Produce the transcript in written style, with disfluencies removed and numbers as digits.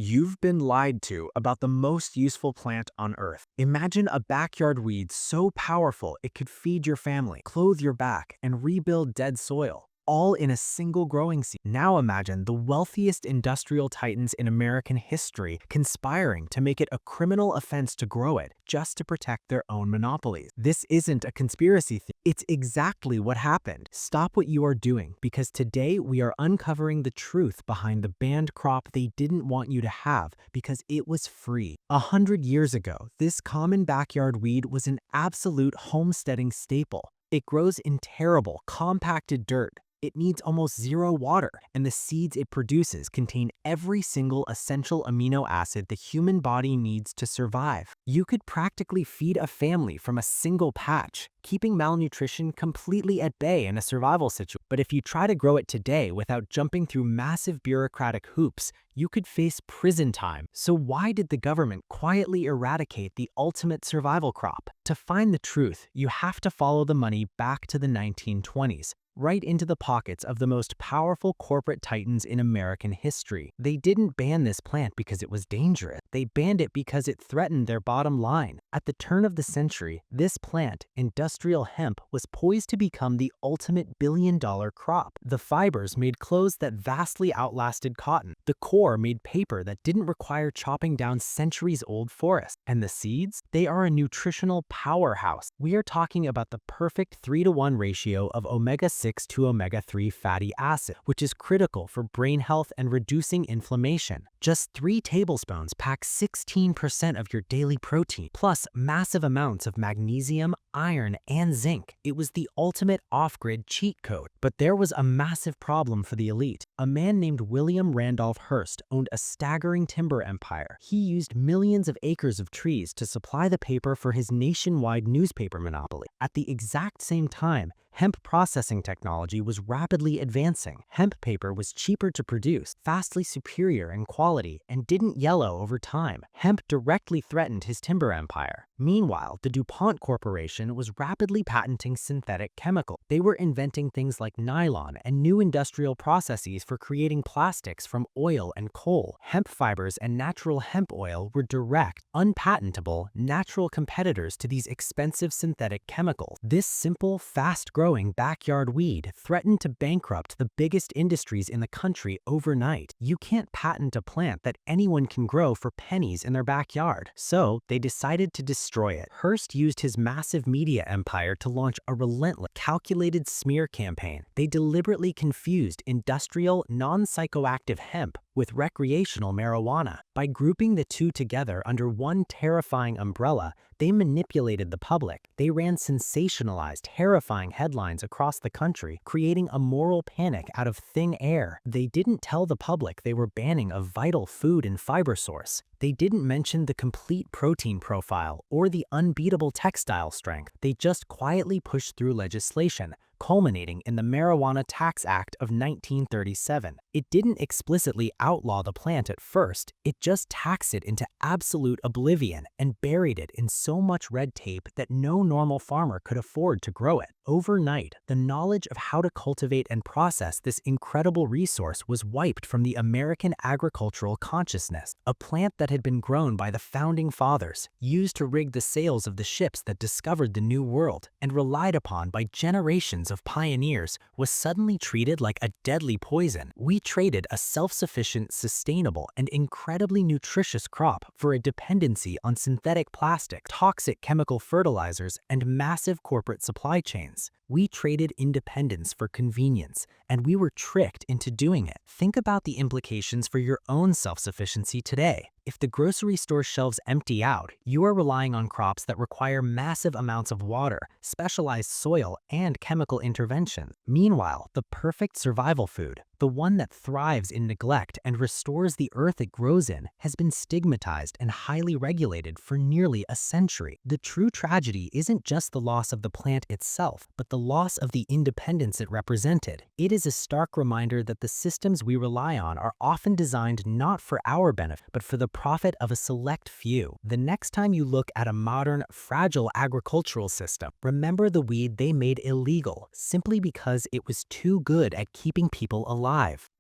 You've been lied to about the most useful plant on Earth. Imagine a backyard weed so powerful it could feed your family, clothe your back, and rebuild dead soil, all in a single growing season. Now imagine the wealthiest industrial titans in American history conspiring to make it a criminal offense to grow it just to protect their own monopolies. This isn't a conspiracy theory. It's exactly what happened. Stop what you are doing, because today we are uncovering the truth behind the banned crop they didn't want you to have because it was free. 100 years ago, this common backyard weed was an absolute homesteading staple. It grows in terrible, compacted dirt. It needs almost zero water, and the seeds it produces contain every single essential amino acid the human body needs to survive. You could practically feed a family from a single patch, keeping malnutrition completely at bay in a survival situation. But if you try to grow it today without jumping through massive bureaucratic hoops, you could face prison time. So why did the government quietly eradicate the ultimate survival crop? To find the truth, you have to follow the money back to the 1920s. Right into the pockets of the most powerful corporate titans in American history. They didn't ban this plant because it was dangerous. They banned it because it threatened their bottom line. At the turn of the century, this plant, industrial hemp, was poised to become the ultimate billion-dollar crop. The fibers made clothes that vastly outlasted cotton. The core made paper that didn't require chopping down centuries-old forests. And the seeds? They are a nutritional powerhouse. We are talking about the perfect 3-to-1 ratio of omega-6 to omega-3 fatty acid, which is critical for brain health and reducing inflammation. Just 3 tablespoons pack 16% of your daily protein, plus massive amounts of magnesium, iron, and zinc. It was the ultimate off-grid cheat code. But there was a massive problem for the elite. A man named William Randolph Hearst owned a staggering timber empire. He used millions of acres of trees to supply the paper for his nationwide newspaper monopoly. At the exact same time, hemp processing technology was rapidly advancing. Hemp paper was cheaper to produce, vastly superior in quality, and didn't yellow over time. Hemp directly threatened his timber empire. Meanwhile, the DuPont Corporation was rapidly patenting synthetic chemicals. They were inventing things like nylon and new industrial processes for creating plastics from oil and coal. Hemp fibers and natural hemp oil were direct, unpatentable, natural competitors to these expensive synthetic chemicals. This simple, fast-growing backyard weed threatened to bankrupt the biggest industries in the country overnight. You can't patent a plant that anyone can grow for pennies in their backyard. So they decided to destroy it. Hearst used his massive media empire to launch a relentless, calculated smear campaign. They deliberately confused industrial, non-psychoactive hemp with recreational marijuana. By grouping the two together under one terrifying umbrella, they manipulated the public. They ran sensationalized, terrifying headlines across the country, creating a moral panic out of thin air. They didn't tell the public they were banning a vital food and fiber source. They didn't mention the complete protein profile or the unbeatable textile strength. They just quietly pushed through legislation, culminating in the Marijuana Tax Act of 1937. It didn't explicitly outlaw the plant at first, it just taxed it into absolute oblivion and buried it in so much red tape that no normal farmer could afford to grow it. Overnight, the knowledge of how to cultivate and process this incredible resource was wiped from the American agricultural consciousness. A plant that had been grown by the founding fathers, used to rig the sails of the ships that discovered the New World, and relied upon by generations of pioneers, was suddenly treated like a deadly poison. We traded a self-sufficient, sustainable, and incredibly nutritious crop for a dependency on synthetic plastic, toxic chemical fertilizers, and massive corporate supply chains. We traded independence for convenience, and we were tricked into doing it. Think about the implications for your own self-sufficiency today. If the grocery store shelves empty out, you are relying on crops that require massive amounts of water, specialized soil, and chemical intervention. Meanwhile, the perfect survival food, the one that thrives in neglect and restores the earth it grows in, has been stigmatized and highly regulated for nearly a century. The true tragedy isn't just the loss of the plant itself, but the loss of the independence it represented. It is a stark reminder that the systems we rely on are often designed not for our benefit, but for the profit of a select few. The next time you look at a modern, fragile agricultural system, remember the weed they made illegal simply because it was too good at keeping people alive.